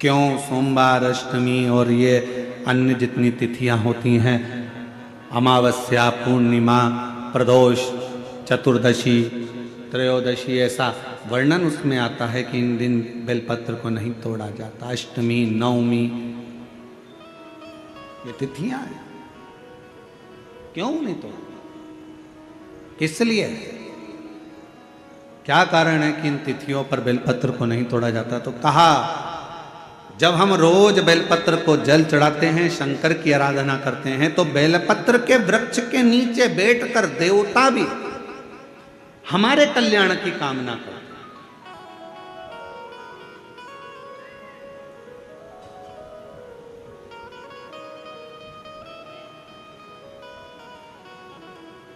क्यों सोमवार, अष्टमी और ये अन्य जितनी तिथियां होती हैं, अमावस्या, पूर्णिमा, प्रदोष, चतुर्दशी, त्रयोदशी, ऐसा वर्णन उसमें आता है कि इन दिन बेलपत्र को नहीं तोड़ा जाता। अष्टमी, नवमी, ये तिथियां हैं, क्यों नहीं तोड़ा? किस लिए? क्या कारण है कि इन तिथियों पर बेलपत्र को नहीं तोड़ा जाता? तो कहा, जब हम रोज बेलपत्र को जल चढ़ाते हैं, शंकर की आराधना करते हैं, तो बेलपत्र के वृक्ष के नीचे बैठकर देवता भी हमारे कल्याण की कामना करते हैं।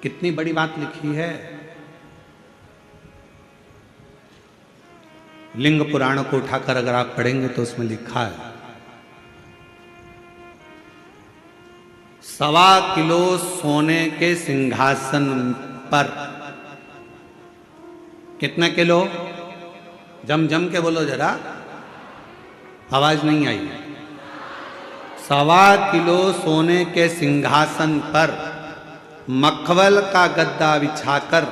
कितनी बड़ी बात लिखी है। लिंग पुराण को उठाकर अगर आप पढ़ेंगे तो उसमें लिखा है, 1.25 किलो सोने के सिंहासन पर, कितने किलो? जम के बोलो जरा, आवाज नहीं आई। 1.25 किलो सोने के सिंहासन पर मखमल का गद्दा बिछाकर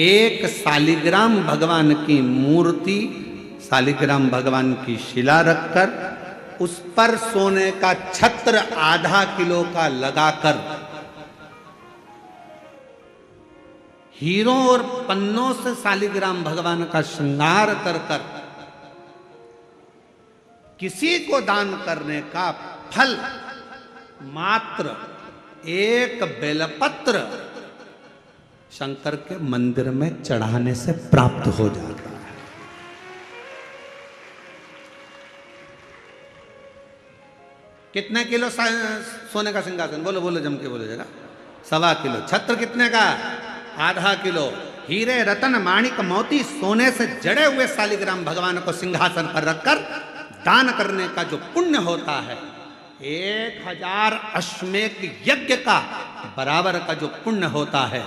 एक शालिग्राम भगवान की मूर्ति, शालिग्राम भगवान की शिला रखकर उस पर सोने का छत्र 0.5 किलो का लगाकर हीरों और पन्नों से शालिग्राम भगवान का श्रृंगार कर कर किसी को दान करने का फल मात्र एक बेलपत्र शंकर के मंदिर में चढ़ाने से प्राप्त हो जाता है। कितने किलो सोने का सिंहासन? बोलो बोलो, जम के बोलो जरा। 1.25 किलो। छत्र कितने का? 0.5 किलो। हीरे, रतन, माणिक, मोती, सोने से जड़े हुए शालिग्राम भगवान को सिंहासन पर रखकर दान करने का जो पुण्य होता है, 1000 अश्वमेध यज्ञ का बराबर का जो पुण्य होता है,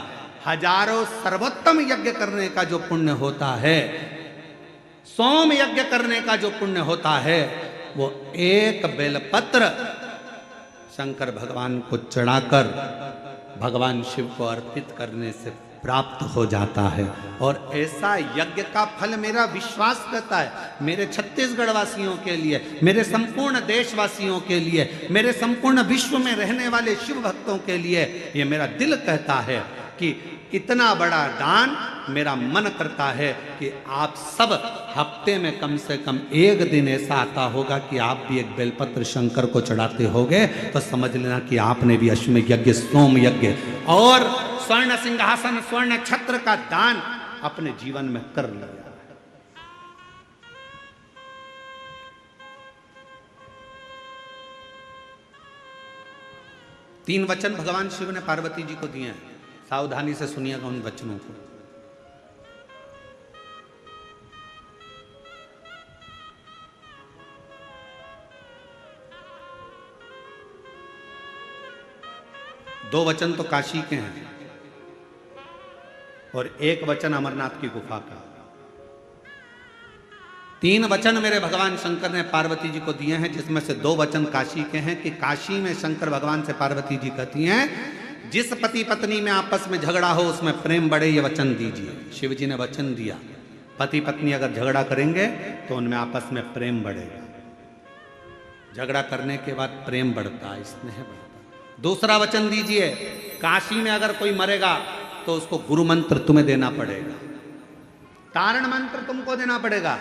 हजारों सर्वोत्तम यज्ञ करने का जो पुण्य होता है, सोम यज्ञ करने का जो पुण्य होता है, वो एक बेलपत्र शंकर भगवान को चढ़ाकर भगवान शिव को अर्पित करने से प्राप्त हो जाता है। और ऐसा यज्ञ का फल मेरा विश्वास करता है, मेरे छत्तीसगढ़ वासियों के लिए, मेरे संपूर्ण देशवासियों के लिए, मेरे संपूर्ण विश्व में रहने वाले शिव भक्तों के लिए, ये मेरा दिल कहता है कि इतना बड़ा दान मेरा मन करता है कि आप सब हफ्ते में कम से कम एक दिन ऐसा आता होगा कि आप भी एक बेलपत्र शंकर को चढ़ाते होगे, तो समझ लेना कि आपने भी अश्वमेध यज्ञ, सोम यज्ञ और स्वर्ण सिंहासन, स्वर्ण छत्र का दान अपने जीवन में कर लिया। तीन वचन भगवान शिव ने पार्वती जी को दिए हैं, सावधानी से सुनिएगा उन वचनों को। दो वचन तो काशी के हैं और एक वचन अमरनाथ की गुफा का। 3 वचन मेरे भगवान शंकर ने पार्वती जी को दिए हैं, जिसमें से 2 वचन काशी के हैं कि काशी में शंकर भगवान से पार्वती जी कहती हैं, जिस पति पत्नी में आपस में झगड़ा हो उसमें प्रेम बढ़े, ये वचन दीजिए। शिव जी ने वचन दिया, पति पत्नी अगर झगड़ा करेंगे तो उनमें आपस में प्रेम बढ़ेगा। झगड़ा करने के बाद प्रेम बढ़ता है, स्नेह बढ़ता है। दूसरा वचन दीजिए, काशी में अगर कोई मरेगा तो उसको गुरु मंत्र तुम्हें देना पड़ेगा, तारण मंत्र तुमको देना पड़ेगा।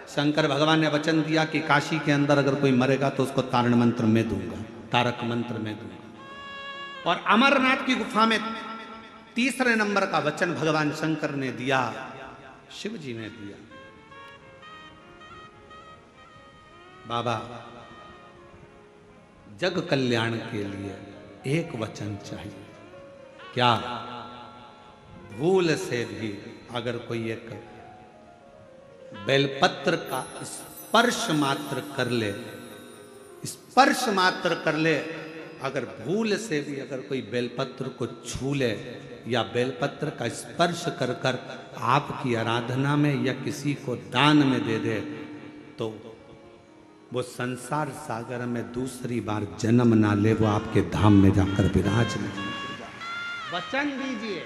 शंकर भगवान ने वचन दिया कि काशी के अंदर अगर कोई मरेगा तो उसको तारण मंत्र में दूंगा, तारक मंत्र में दूंगा। और अमरनाथ की गुफा में तीसरे नंबर का वचन भगवान शंकर ने दिया, शिव जी ने दिया, बाबा जग कल्याण के लिए एक वचन चाहिए। क्या? भूल से भी अगर कोई एक बेलपत्र का स्पर्श मात्र कर ले, स्पर्श मात्र कर ले, अगर भूल से भी अगर कोई बेलपत्र को छू ले या बेलपत्र का स्पर्श कर कर आपकी आराधना में या किसी को दान में दे दे, तो वो संसार सागर में दूसरी बार जन्म ना ले, वो आपके धाम में जाकर विराजमान हो जाए। वचन दीजिए।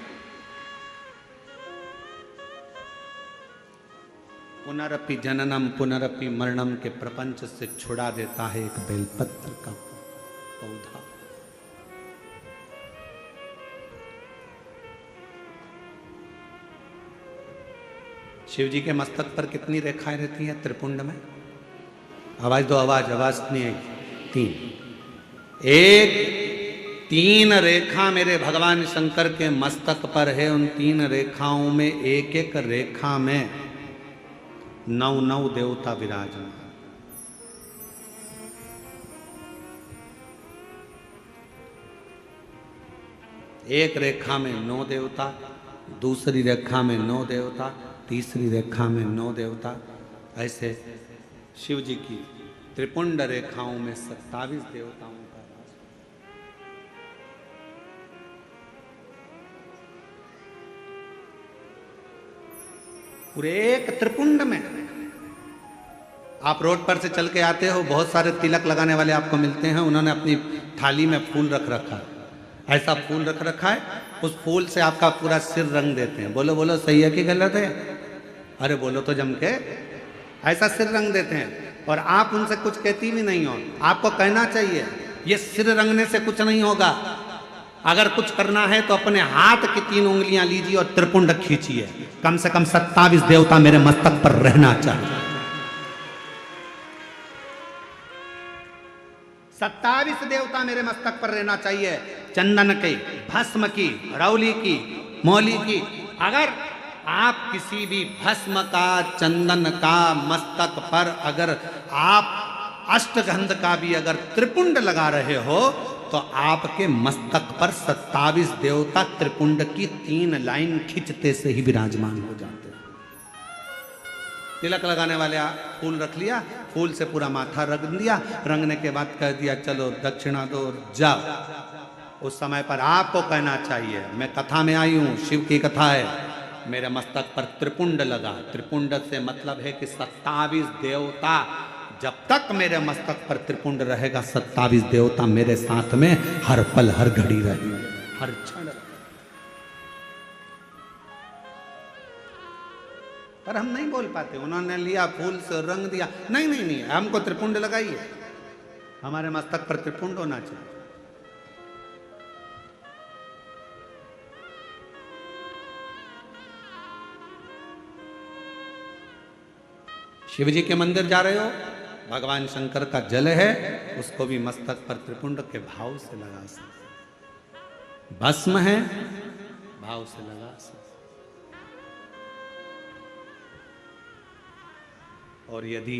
पुनरपि जननम पुनरपि मरणम के प्रपंच से छुड़ा देता है एक बेलपत्र का पौधा। शिव जी के मस्तक पर कितनी रेखाएं रहती हैं त्रिपुंड में? आवाज दो, आवाज नहीं आई। 3 एक 3 रेखा मेरे भगवान शंकर के मस्तक पर है। उन 3 रेखाओं में एक एक रेखा में 9 देवता विराजमान। एक रेखा में 9 देवता, दूसरी रेखा में 9 देवता, तीसरी रेखा में 9 देवता। ऐसे शिव जी की त्रिपुंड रेखाओं में 27 देवताओं का वास। पूरे एक त्रिपुंड में। आप रोड पर से चल के आते हो, बहुत सारे तिलक लगाने वाले आपको मिलते हैं। उन्होंने अपनी थाली में फूल रख रखा है, ऐसा फूल रख रखा है, उस फूल से आपका पूरा सिर रंग देते हैं। बोलो बोलो, सही है कि गलत है? अरे बोलो तो जम के। ऐसा सिर रंग देते हैं और आप उनसे कुछ कहती भी नहीं हो। आपको कहना चाहिए ये सिर रंगने से कुछ नहीं होगा। अगर कुछ करना है तो अपने हाथ की 3 उंगलियां लीजिए और त्रिपुंड खींचिए। कम से कम 27 देवता मेरे मस्तक पर रहना चाहिए। 27 देवता मेरे मस्तक पर रहना चाहिए। चंदन की, भस्म की, रौली की, मौली की। अगर आप किसी भी भस्म का, चंदन का मस्तक पर अगर आप अष्टगंध का भी अगर त्रिपुंड लगा रहे हो तो आपके मस्तक पर 27 देवता त्रिपुंड की 3 लाइन खींचते से ही विराजमान हो जाते हैं। तिलक लगाने वाले फूल रख लिया, फूल से पूरा माथा रंग दिया, रंगने के बाद कह दिया चलो दक्षिणा दो जाओ। उस समय पर आपको कहना चाहिए, मैं कथा में आई हूं, शिव की कथा है, मेरे मस्तक पर त्रिपुंड लगा। त्रिपुंड से मतलब है कि 27 देवता, जब तक मेरे मस्तक पर त्रिपुंड रहेगा 27 देवता मेरे साथ में हर पल हर घड़ी रहेंगे, हर क्षण। पर हम नहीं बोल पाते। उन्होंने लिया फूल से रंग दिया, नहीं नहीं नहीं, हमको त्रिपुंड लगाइए, हमारे मस्तक पर त्रिपुंड होना चाहिए। शिव जी के मंदिर जा रहे हो, भगवान शंकर का जल है, उसको भी मस्तक पर त्रिपुंड के भाव से लगा सकते। भस्म है, भाव से लगा सकते। और यदि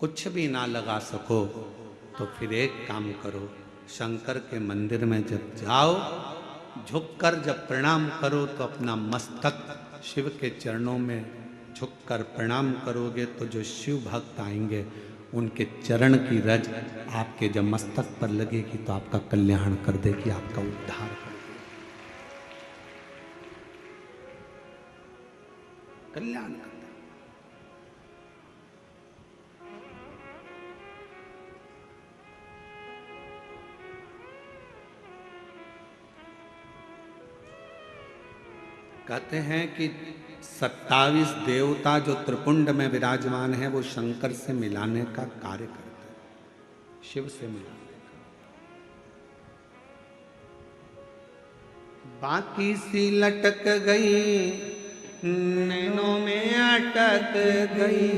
कुछ भी ना लगा सको तो फिर एक काम करो, शंकर के मंदिर में जब जाओ, झुककर जब प्रणाम करो तो अपना मस्तक शिव के चरणों में झुककर प्रणाम करोगे तो जो शिव भक्त आएंगे उनके चरण की रज आपके जब मस्तक पर लगेगी तो आपका कल्याण कर देगी, आपका उद्धार कर देगी, कल्याण कर देगी। कहते हैं कि 27 देवता जो त्रिपुंड में विराजमान है वो शंकर से मिलाने का कार्य करते हैं, शिव से मिलाने का। बाकी सी लटक गई, नैनों में अटक गई,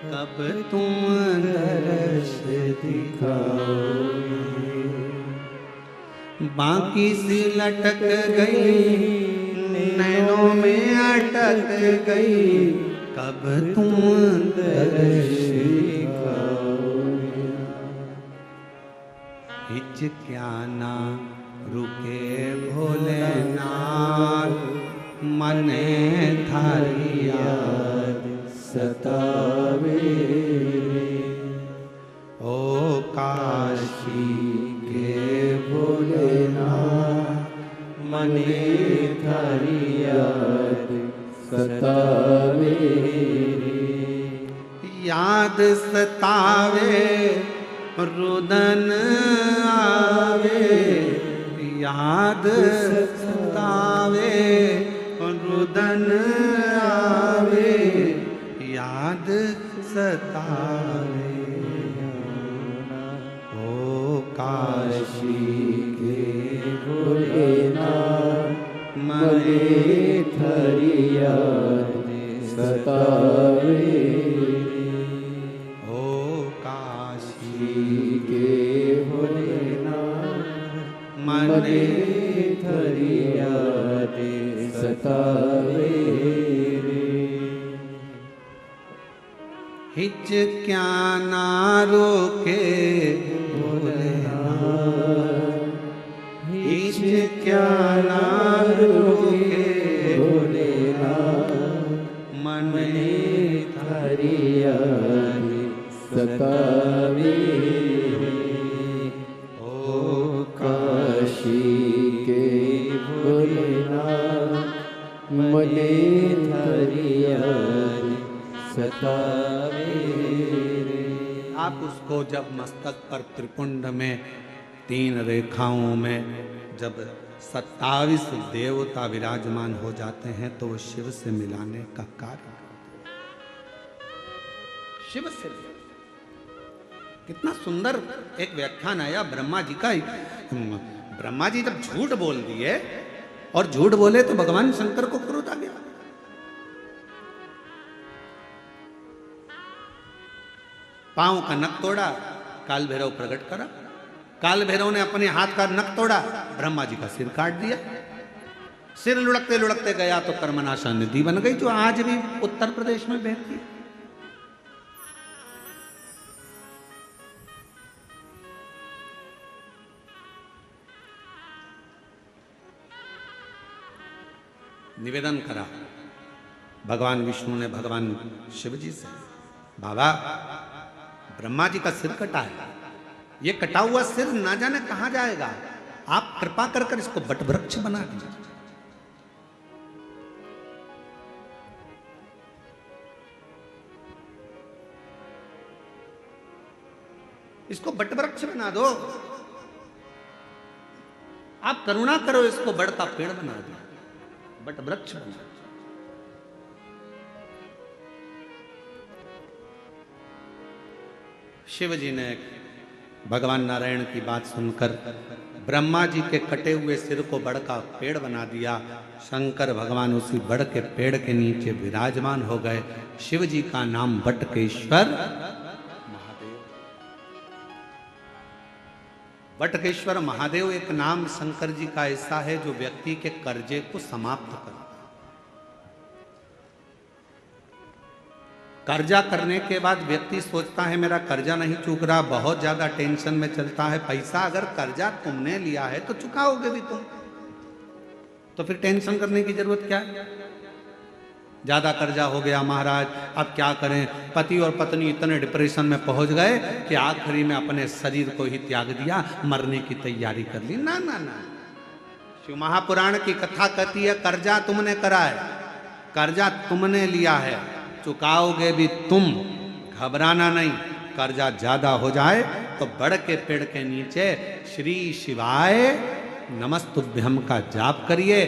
कब तुम दर्श दिखाओगे। बाकी सी लटक गई, नैनों में अटक गई, कब तुम दर्श दिखाओगे। हिचक्याना रुके भोलेनाथ, मने थारी याद सतावे। ओ काशी के भोलेनाथ, मने थारी याद सतावे। याद सतावे, रुदन आवे, याद सतावे, रुदन आवे, याद सतावे। ओ काशी के भोलेनाथ, मरे थरिया सतावे। ओ काशी के भोलेनाथ, मरे थरिया सतावे। हिच क्या ना रोके भोलेनाथ, हिच क्या ना रोके भोलेनाथ, मने थरिया सतावे। ओ काशी के भोलेनाथ, मने थरिया सतावे। आप उसको जब मस्तक पर त्रिपुंड में 3 रेखाओं में जब 27 देवता विराजमान हो जाते हैं तो वो शिव से मिलाने का कार्य करते हैं। शिव से कितना सुंदर एक व्याख्यान आया ब्रह्मा जी का। ब्रह्मा जी जब झूठ बोल दिए और झूठ बोले तो भगवान शंकर को क्रोध आ गया। पांव का नख तोड़ा, काल भैरव प्रकट करा। काल भैरव ने अपने हाथ का नख तोड़ा, ब्रह्मा जी का सिर काट दिया। सिर लुढ़कते लुढ़कते गया तो कर्मनाशा नदी बन गई, जो आज भी उत्तर प्रदेश में बहती है। निवेदन करा भगवान विष्णु ने भगवान शिव जी से, बाबा ब्रह्मा जी का सिर कटा है, ये कटा हुआ सिर ना जाने कहां जाएगा, आप कृपा कर कर इसको बट वृक्ष बना दीजिए। इसको बट वृक्ष बना दो, आप करुणा करो, इसको बड़ का पेड़ बना दो, बट वृक्ष बना दो। शिव जी ने भगवान नारायण की बात सुनकर ब्रह्मा जी के कटे हुए सिर को बड़ का पेड़ बना दिया। शंकर भगवान उसी बड़ के पेड़ के नीचे विराजमान हो गए। शिव जी का नाम बटकेश्वर महादेव। बटकेश्वर महादेव एक नाम शंकर जी का ऐसा है जो व्यक्ति के कर्जे को समाप्त करता है। कर्जा करने के बाद व्यक्ति सोचता है मेरा कर्जा नहीं चूक रहा, बहुत ज्यादा टेंशन में चलता है। पैसा अगर कर्जा तुमने लिया है तो चुकाओगे भी तुम, तो फिर टेंशन करने की जरूरत क्या है। ज्यादा कर्जा हो गया महाराज, अब क्या करें। पति और पत्नी इतने डिप्रेशन में पहुंच गए कि आखिरी में अपने शरीर को ही त्याग दिया, मरने की तैयारी कर ली। ना ना ना, शिव महापुराण की कथा कहती है कर्जा तुमने करा है, कर्जा तुमने लिया है, चुकाओगे भी तुम, घबराना नहीं। कर्जा ज्यादा हो जाए तो बड़ के पेड़ के नीचे श्री शिवाय नमस्तुभ्यम का जाप करिए।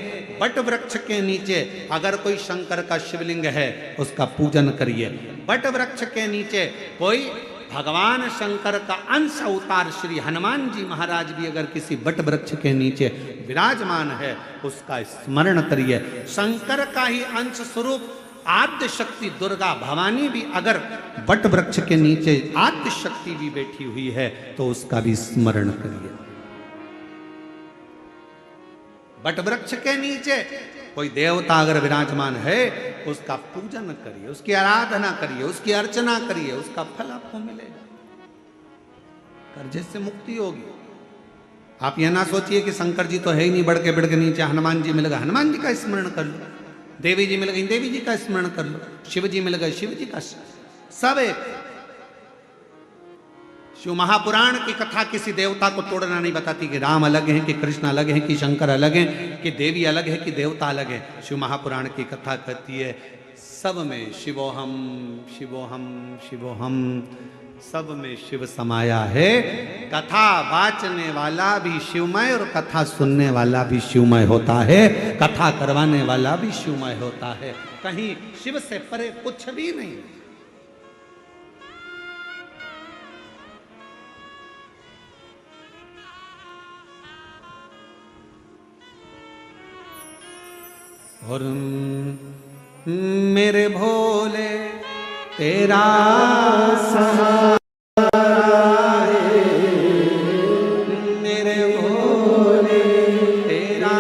बट वृक्ष के नीचे अगर कोई शंकर का शिवलिंग है उसका पूजन करिए। बट वृक्ष के नीचे कोई भगवान शंकर का अंश अवतार श्री हनुमान जी महाराज भी अगर किसी बट वृक्ष के नीचे विराजमान है उसका स्मरण करिए। शंकर का ही अंश स्वरूप आद्य शक्ति दुर्गा भवानी भी अगर बट वृक्ष के नीचे आद्य शक्ति भी बैठी हुई है तो उसका भी स्मरण करिए। बट वृक्ष के नीचे कोई देवता अगर विराजमान है उसका पूजन करिए, उसकी आराधना करिए, उसकी अर्चना करिए, उसका फल आपको मिलेगा, कर्जे से मुक्ति होगी। आप यह ना सोचिए कि शंकर जी तो है ही नहीं, बढ़ के नीचे हनुमान जी मिल गए, हनुमान जी का स्मरण कर लो। देवी जी मिल गई, देवी जी का स्मरण कर लो। शिव जी मिल गए, शिव जी का। सब एक। शिव महापुराण की कथा किसी देवता को तोड़ना नहीं बताती कि राम अलग है, कि कृष्ण अलग है, कि शंकर अलग है, कि देवी अलग है, कि देवता अलग है। शिव महापुराण की कथा कहती है सब में शिवोहम शिवोहम शिवोहम, सब में शिव समाया है। कथा वाचने वाला भी शिवमय और कथा सुनने वाला भी शिवमय होता है, कथा करवाने वाला भी शिवमय होता है। कहीं शिव से परे कुछ भी नहीं। और मेरे भोले तेरा सहारा है, मेरे भोले तेरा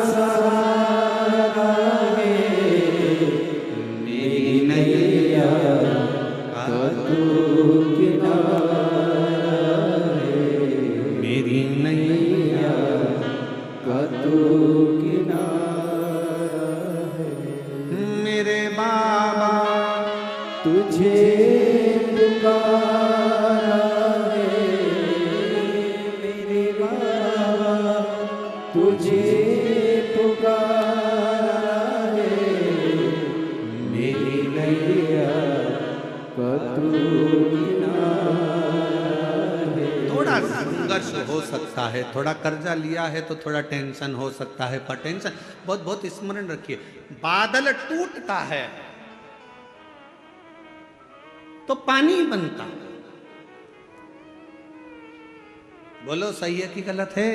सहारा है, मेरी नैया का तू किनारा है, मेरी नैया का तू किनारा मेरे बाबा तुझे पुकारा है, मेरे बाबा तुझे पुकारा है, मेरी नैया का तू किनारा है। थोड़ा संघर्ष हो सकता है, थोड़ा कर्जा लिया है तो थोड़ा टेंशन हो सकता है, पर टेंशन बहुत बहुत स्मरण रखिए, बादल टूटता है तो पानी बनता। बोलो सही है कि गलत है?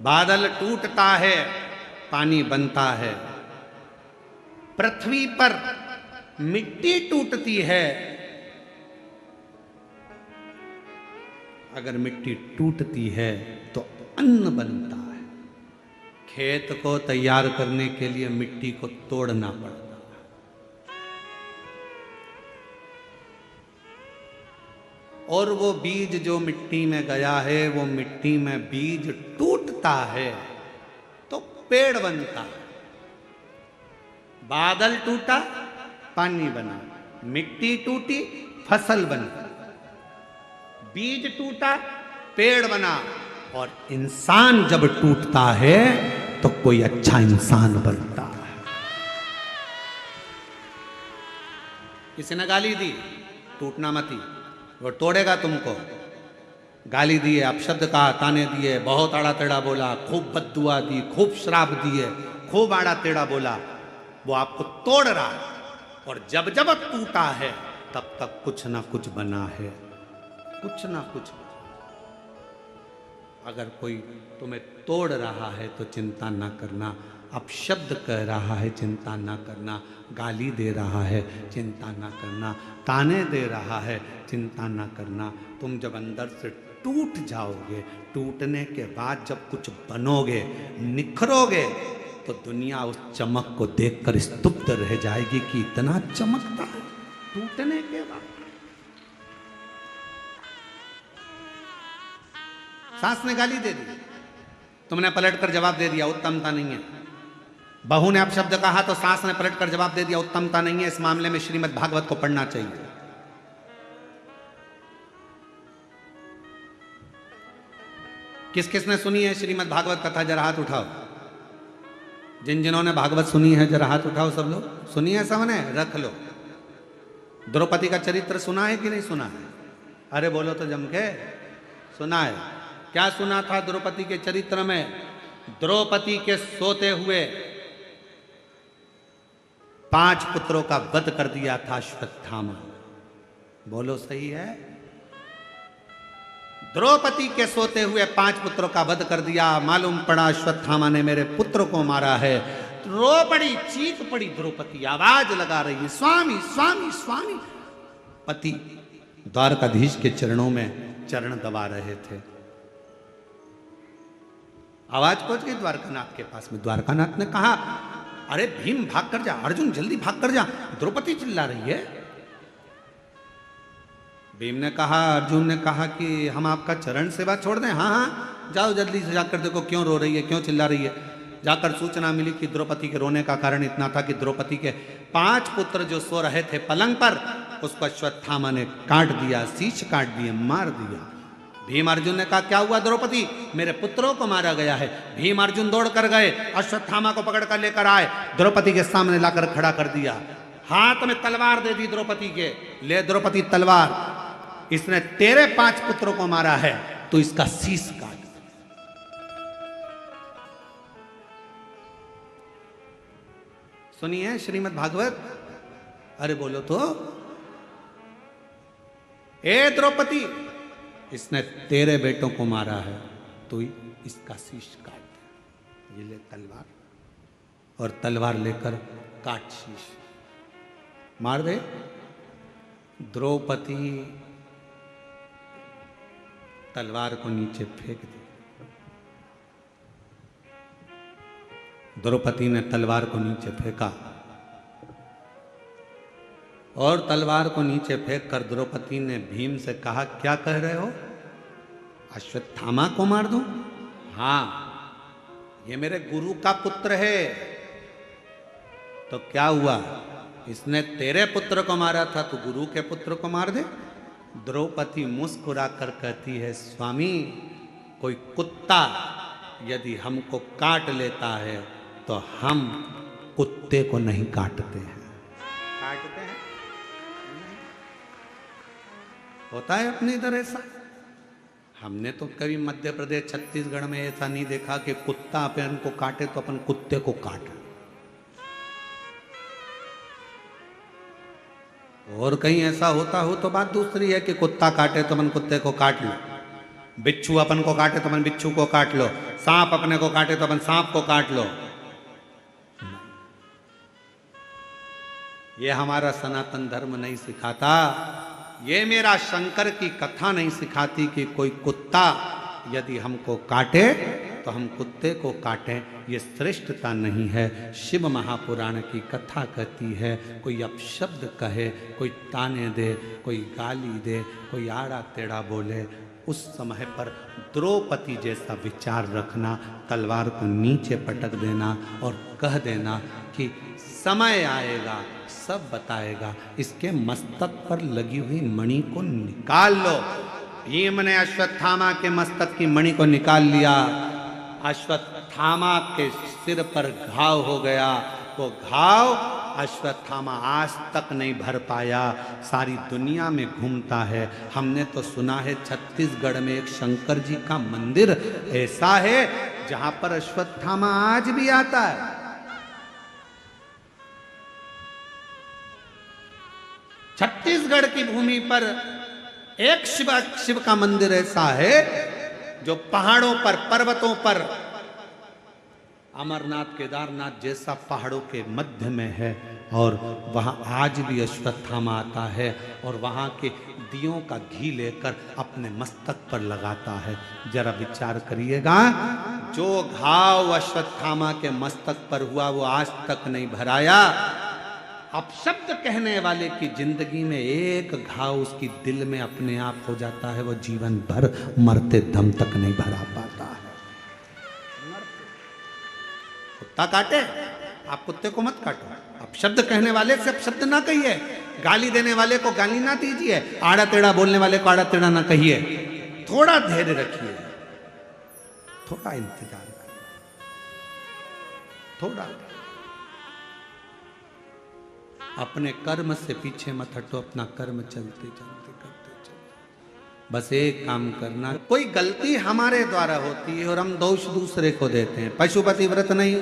बादल टूटता है पानी बनता है। पृथ्वी पर मिट्टी टूटती है, अगर मिट्टी टूटती है तो अन्न बनता है। खेत को तैयार करने के लिए मिट्टी को तोड़ना पड़ता है। और वो बीज जो मिट्टी में गया है, वो मिट्टी में बीज टूटता है तो पेड़ बनता है। बादल टूटा पानी बना, मिट्टी टूटी फसल बनी, बीज टूटा पेड़ बना, और इंसान जब टूटता है तो कोई अच्छा इंसान बनता है। किसी ने गाली दी, टूटना मती, वो तोड़ेगा तुमको। गाली दिए, अपशब्द कहा, ताने दिए, बहुत आड़ा टेढ़ा बोला, खूब बद्दुआ दी, खूब श्राप दिए, खूब आड़ा टेढ़ा बोला, वो आपको तोड़ रहा है। और जब जब टूटा है तब तक कुछ ना कुछ बना है, कुछ ना कुछ। अगर कोई तुम्हें तोड़ रहा है तो चिंता ना करना, अपशब्द कह रहा है चिंता ना करना, गाली दे रहा है चिंता ना करना, ताने दे रहा है चिंता ना करना। तुम जब अंदर से टूट जाओगे, टूटने के बाद जब कुछ बनोगे, निखरोगे, तो दुनिया उस चमक को देखकर स्तुप्त रह जाएगी कि इतना चमकता है टूटने के बाद। सास ने गाली दे दी, तुमने पलटकर जवाब दे दिया, उत्तमता नहीं है। बहू ने अपशब्द कहा तो सास ने पलटकर जवाब दे दिया, उत्तमता नहीं है। इस मामले में श्रीमद् भागवत को पढ़ना चाहिए। किस किस ने सुनी है श्रीमद् भागवत कथा? जरा हाथ उठाओ। जिन जिन्होंने भागवत सुनी है जरा हाथ उठाओ। सब लोग सुनी है? सबने रख लो। द्रौपदी का चरित्र सुना है कि नहीं सुना है? अरे बोलो तो जम के। सुना है? क्या सुना था द्रौपदी के चरित्र में? द्रौपदी के सोते हुए 5 पुत्रों का वध कर दिया था अश्वत्थामा। बोलो सही है? द्रौपदी के सोते हुए 5 पुत्रों का वध कर दिया। मालूम पड़ा अश्वत्थामा ने मेरे पुत्र को मारा है। रो पड़ी, चीख पड़ी द्रौपदी, आवाज लगा रही है, स्वामी स्वामी स्वामी। पति द्वारकाधीश के चरणों में चरण दबा रहे थे। आवाज पहुंच गई द्वारकानाथ के पास में। द्वारकानाथ ने कहा, अरे भीम भाग कर जा, अर्जुन जल्दी भाग कर जा, द्रौपदी चिल्ला रही है। भीम ने कहा, अर्जुन ने कहा कि हम आपका चरण सेवा छोड़ दें? हाँ हाँ जाओ जल्दी से जाकर देखो क्यों रो रही है, क्यों चिल्ला रही है। जाकर सूचना मिली कि द्रौपदी के रोने का कारण इतना था कि द्रौपदी के 5 पुत्र जो सो रहे थे पलंग पर, उसको अश्वत्थामा ने काट दिया, शीश काट दिए, मार दिया। भीम अर्जुन ने कहा, क्या हुआ द्रौपदी? मेरे पुत्रों को मारा गया है। भीम अर्जुन दौड़ कर गए, अश्वत्थामा को पकड़ कर लेकर आए, द्रौपदी के सामने लाकर खड़ा कर दिया। हाथ में तलवार दे दी द्रौपदी के, ले द्रौपदी तलवार, इसने तेरे 5 पुत्रों को मारा है, तो इसका शीश काट। सुनिए श्रीमद् भागवत। अरे बोलो तो, ए द्रौपदी, इसने तेरे बेटों को मारा है, तो इसका शीश काट दे। ये ले तलवार, और तलवार लेकर काट शीश, मार दे। द्रौपदी तलवार को नीचे फेंक दी। द्रौपदी ने तलवार को नीचे फेंका, और तलवार को नीचे फेंक कर द्रौपदी ने भीम से कहा, क्या कह रहे हो, अश्वत्थामा को मार दूं? हाँ, ये मेरे गुरु का पुत्र है। तो क्या हुआ, इसने तेरे पुत्र को मारा था, तो गुरु के पुत्र को मार दे। द्रौपदी मुस्कुरा कर कहती है, स्वामी, कोई कुत्ता यदि हमको काट लेता है तो हम कुत्ते को नहीं काटते हैं। काटते हैं? होता है अपने इधर ऐसा। हमने तो कभी मध्य प्रदेश छत्तीसगढ़ में ऐसा नहीं देखा कि कुत्ता अपन को काटे तो अपन कुत्ते को काटे। और कहीं ऐसा होता हो तो बात दूसरी है कि कुत्ता काटे तो अपन कुत्ते को काट लो, बिच्छू अपन को काटे तो अपन बिच्छू को काट लो, सांप अपने को काटे तो अपन सांप को काट लो। ये हमारा सनातन धर्म नहीं सिखाता, ये मेरा शंकर की कथा नहीं सिखाती कि कोई कुत्ता यदि हमको काटे तो हम कुत्ते को काटें। ये श्रेष्ठता नहीं है। शिव महापुराण की कथा कहती है, कोई अपशब्द कहे, कोई ताने दे, कोई गाली दे, कोई आड़ा टेढ़ा बोले, उस समय पर द्रौपदी जैसा विचार रखना, तलवार को नीचे पटक देना और कह देना कि समय आएगा सब बताएगा। इसके मस्तक पर लगी हुई मणि को निकाल लो। भीम ने अश्वत्थामा के मस्तक की मणि को निकाल लिया। अश्वत्थामा के सिर पर घाव हो गया। वो घाव अश्वत्थामा आज तक नहीं भर पाया, सारी दुनिया में घूमता है। हमने तो सुना है छत्तीसगढ़ में एक शंकर जी का मंदिर ऐसा है जहां पर अश्वत्थामा आज भी आता है। छत्तीसगढ़ की भूमि पर एक शिव का मंदिर ऐसा है जो पहाड़ों पर, पर्वतों पर, अमरनाथ केदारनाथ जैसा पहाड़ों के मध्य में है, और वहां आज भी अश्वत्थामा आता है और वहां के दियों का घी लेकर अपने मस्तक पर लगाता है। जरा विचार करिएगा, जो घाव अश्वत्थामा के मस्तक पर हुआ वो आज तक नहीं भराया। अपशब्द कहने वाले की जिंदगी में एक घाव उसकी दिल में अपने आप हो जाता है, वो जीवन भर मरते दम तक नहीं भरा पाता है। कुत्ता काटे, आप कुत्ते को मत काटो। अपशब्द कहने वाले से अपशब्द ना कहिए, गाली देने वाले को गाली ना दीजिए, आड़ा टेढ़ा बोलने वाले को आड़ा टेढ़ा ना कहिए। थोड़ा धैर्य रखिए, थोड़ा इंतजार करिए, थोड़ा। अपने कर्म से पीछे मत हटो, अपना कर्म चलते चलते करते चलते। बस एक काम करना, कोई गलती हमारे द्वारा होती है और हम दोष दूसरे को देते हैं। पशुपति व्रत नहीं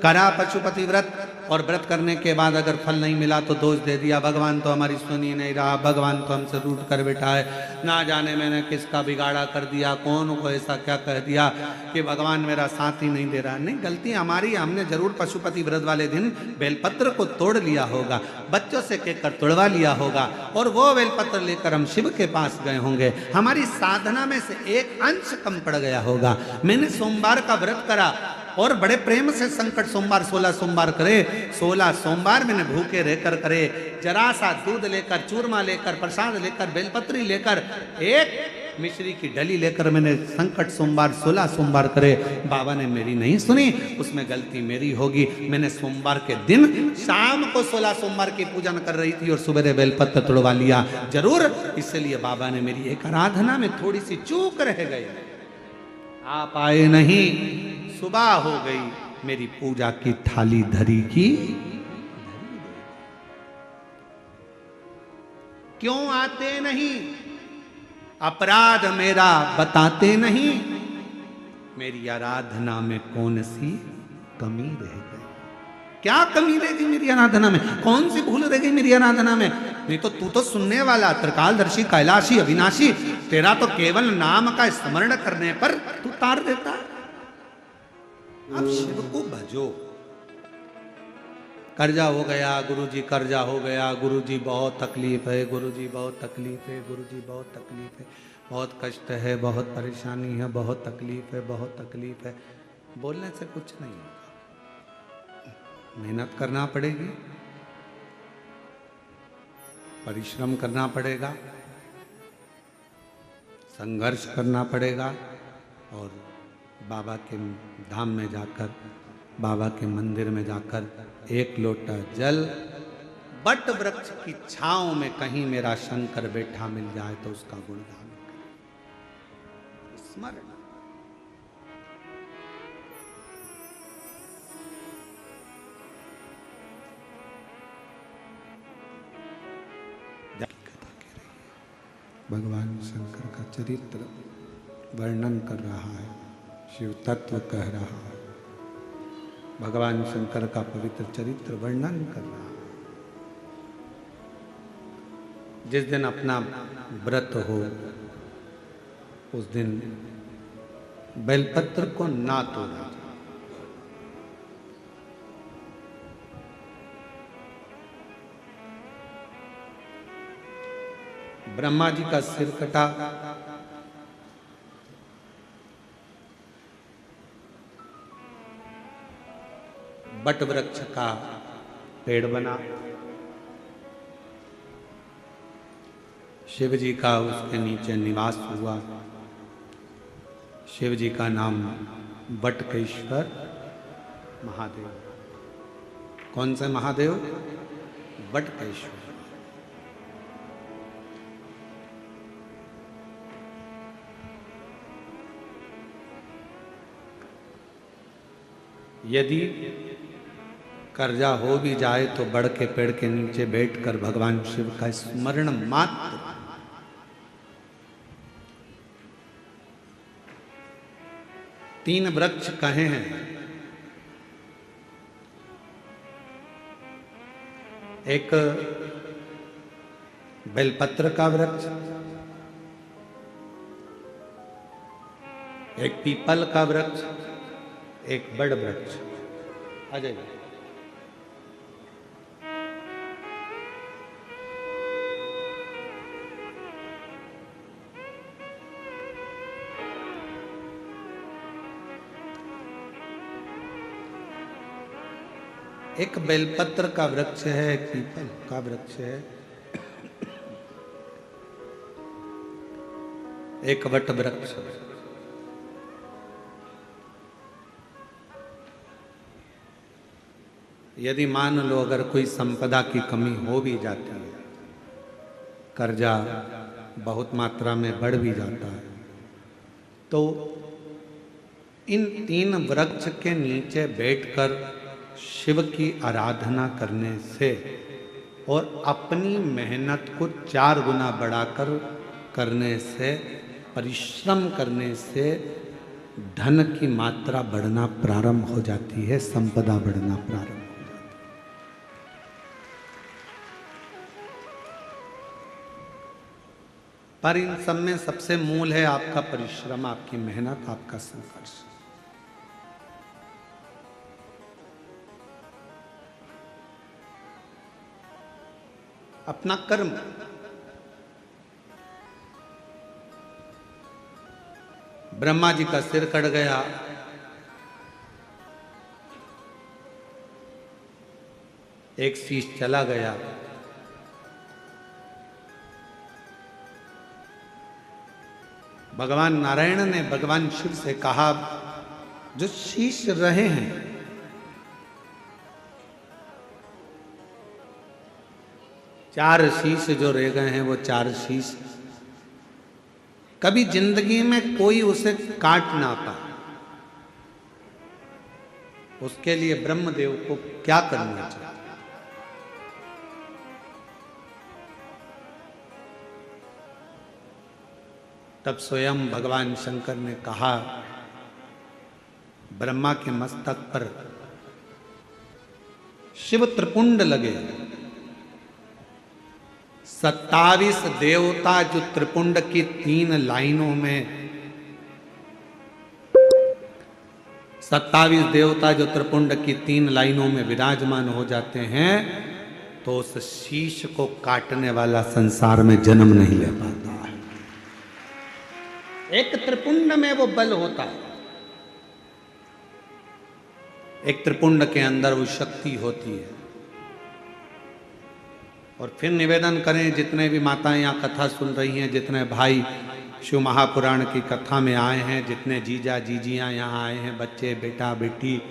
करा, पशुपति व्रत, और व्रत करने के बाद अगर फल नहीं मिला तो दोष दे दिया, भगवान तो हमारी सुन ही नहीं रहा, भगवान तो हमसे रूठ कर बैठा है, ना जाने मैंने किसका बिगाड़ा कर दिया, कौन को ऐसा क्या कह दिया कि भगवान मेरा साथ ही नहीं दे रहा। नहीं, गलती हमारी, हमने जरूर पशुपति व्रत वाले दिन बेलपत्र को तोड़ लिया होगा, बच्चों से कहकर तोड़वा लिया होगा, और वो बेलपत्र लेकर हम शिव के पास गए होंगे। हमारी साधना में से एक अंश कम पड़ गया होगा। मैंने सोमवार का व्रत करा और बड़े प्रेम से संकट सोमवार 16 सोमवार करे, 16 सोमवार मैंने भूखे रहकर करे, जरा सा दूध लेकर, चूरमा लेकर, प्रसाद लेकर, बेलपत्री लेकर, एक मिश्री की डली लेकर मैंने संकट सोमवार 16 सोमवार करे। बाबा ने मेरी नहीं सुनी, उसमें गलती मेरी होगी। मैंने सोमवार के दिन शाम को 16 सोमवार की पूजन कर रही थी और सुबह बेलपत्र तोड़वा लिया जरूर, इसलिए बाबा ने मेरी एक आराधना में थोड़ी सी चूक रह गई। आप आए नहीं, सुबह हो गई, मेरी पूजा की थाली धरी की। क्यों आते नहीं? अपराध मेरा बताते नहीं, मेरी आराधना में कौन सी कमी रह गई? क्या कमी रह गई मेरी आराधना में? कौन सी भूल रह गई मेरी आराधना में? नहीं तो तू तो सुनने वाला, त्रिकालदर्शी, कैलाशी, अविनाशी, तेरा तो केवल नाम का स्मरण करने पर तू तार देता। अब शिव को भजो। कर्जा हो गया गुरुजी, कर्जा हो गया गुरुजी, बहुत तकलीफ है गुरुजी, बहुत तकलीफ है गुरुजी, बहुत तकलीफ है, बहुत कष्ट है, बहुत परेशानी है, बहुत तकलीफ है, बहुत तकलीफ है। बोलने से कुछ नहीं होगा, मेहनत करना पड़ेगी, परिश्रम करना पड़ेगा, संघर्ष करना पड़ेगा, और बाबा के धाम में जाकर, बाबा के मंदिर में जाकर एक लोटा जल बट वृक्ष की छांव में कहीं मेरा शंकर बैठा मिल जाए तो उसका गुणगान करें। स्मरण। भगवान शंकर का चरित्र वर्णन कर रहा है, शिव तत्व कह रहा है, भगवान शंकर का पवित्र चरित्र वर्णन कर रहा है। जिस दिन अपना व्रत हो उस दिन बेलपत्र को ना तोड़ा। ब्रह्मा जी का सिर कटा, बट वृक्ष का पेड़ बना, शिव जी का उसके नीचे निवास हुआ। शिव जी का नाम बटकेश्वर महादेव। कौन से महादेव? बटकेश्वर। यदि कर्जा हो भी जाए तो बड़ के पेड़ के नीचे बैठकर भगवान शिव का स्मरण मात्र। तीन वृक्ष कहे हैं, एक बेलपत्र का वृक्ष, एक पीपल का वृक्ष, एक बड़ वृक्ष। आ जाइए। एक बेलपत्र का वृक्ष है, एक पीपल का वृक्ष है, एक वट वृक्ष। यदि मान लो अगर कोई संपदा की कमी हो भी जाती है, कर्जा बहुत मात्रा में बढ़ भी जाता है, तो इन तीन वृक्ष के नीचे बैठकर शिव की आराधना करने से और अपनी मेहनत को 4 गुना बढ़ाकर करने से, परिश्रम करने से धन की मात्रा बढ़ना प्रारंभ हो जाती है, संपदा बढ़ना प्रारंभ हो जाती है। पर इन सब में सबसे मूल है आपका परिश्रम, आपकी मेहनत, आपका संघर्ष। अपना कर्म। ब्रह्मा जी का सिर कट गया, एक शीश चला गया, भगवान नारायण ने भगवान शिव से कहा, जो शीश रहे हैं चार शीश जो रह गए हैं, वो 4 शीश कभी जिंदगी में कोई उसे काट ना पाए। उसके लिए ब्रह्मदेव को क्या करना चाहिए? तब स्वयं भगवान शंकर ने कहा, ब्रह्मा के मस्तक पर शिव त्रिपुंड लगे, 27 देवता जो त्रिपुंड की 3 लाइनों में, 27 देवता जो त्रिपुंड की 3 लाइनों में विराजमान हो जाते हैं, तो उस शीश को काटने वाला संसार में जन्म नहीं ले पाता है। एक त्रिपुंड में वो बल होता है, एक त्रिपुंड के अंदर वो शक्ति होती है। और फिर निवेदन करें, जितने भी माताएं यहाँ कथा सुन रही हैं, जितने भाई शिव महापुराण की कथा में आए हैं, जितने जीजा जीजियाँ यहाँ आए हैं, बच्चे बेटा बेटी,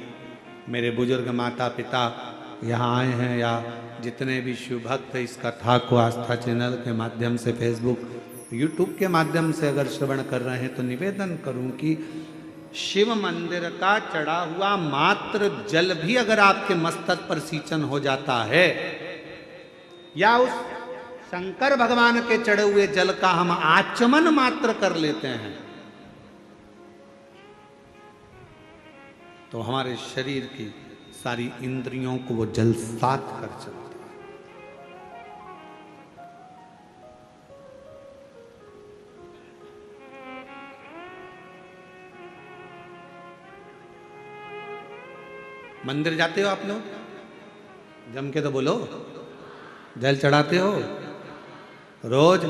मेरे बुजुर्ग माता पिता यहाँ आए हैं, या जितने भी शिव भक्त इस कथा को आस्था चैनल के माध्यम से, फेसबुक यूट्यूब के माध्यम से अगर श्रवण कर रहे हैं, तो निवेदन करूं कि शिव मंदिर का चढ़ा हुआ मात्र जल भी अगर आपके मस्तक पर सींचन हो जाता है, या उस शंकर भगवान के चढ़े हुए जल का हम आचमन मात्र कर लेते हैं, तो हमारे शरीर की सारी इंद्रियों को वो जल सात कर चलता है। मंदिर जाते हो आप लोग? जम के तो बोलो। जल चढ़ाते हो रोज?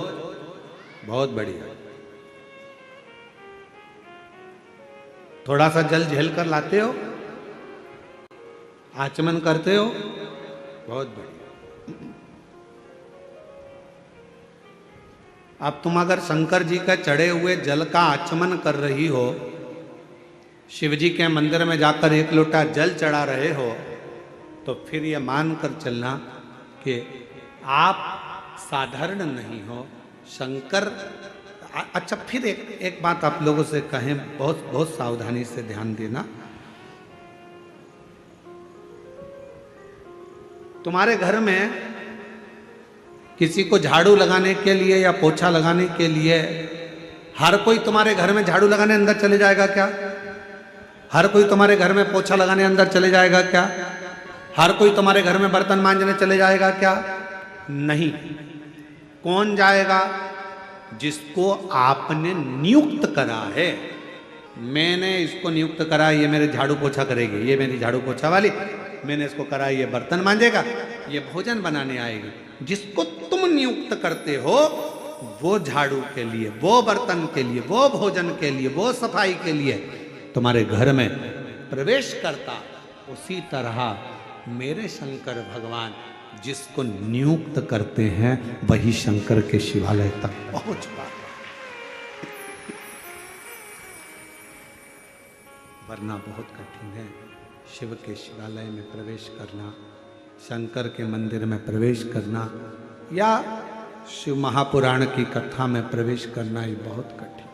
बहुत बढ़िया। थोड़ा सा जल झेल कर लाते हो? आचमन करते हो? बहुत बढ़िया। अब तुम अगर शंकर जी का चढ़े हुए जल का आचमन कर रही हो, शिव जी के मंदिर में जाकर 1 लोटा जल चढ़ा रहे हो, तो फिर ये मान कर चलना कि आप साधारण नहीं हो। शंकर, अच्छा फिर एक बात आप लोगों से कहें, बहुत बहुत सावधानी से ध्यान देना। तुम्हारे घर में किसी को झाड़ू लगाने के लिए या पोछा लगाने के लिए, हर कोई तुम्हारे घर में झाड़ू लगाने अंदर चले जाएगा क्या? हर कोई तुम्हारे घर में पोछा लगाने अंदर चले जाएगा क्या? हर कोई तुम्हारे घर में बर्तन मांजने चले जाएगा क्या? नहीं। कौन जाएगा? जिसको आपने नियुक्त करा है। मैंने इसको नियुक्त करा, ये मेरे झाड़ू पोछा करेगी, ये मेरी झाड़ू पोछा वाली, मैंने इसको करा, ये बर्तन मांजेगा, ये भोजन बनाने आएगी। जिसको तुम नियुक्त करते हो, वो झाड़ू के लिए, वो बर्तन के लिए, वो भोजन के लिए, वो सफाई के लिए तुम्हारे घर में प्रवेश करता, उसी तरह मेरे शंकर भगवान जिसको नियुक्त करते हैं, वही शंकर के शिवालय तक पहुंच पाता। वरना बहुत कठिन है शिव के शिवालय में प्रवेश करना, शंकर के मंदिर में प्रवेश करना, या शिव महापुराण की कथा में प्रवेश करना, ये बहुत कठिन।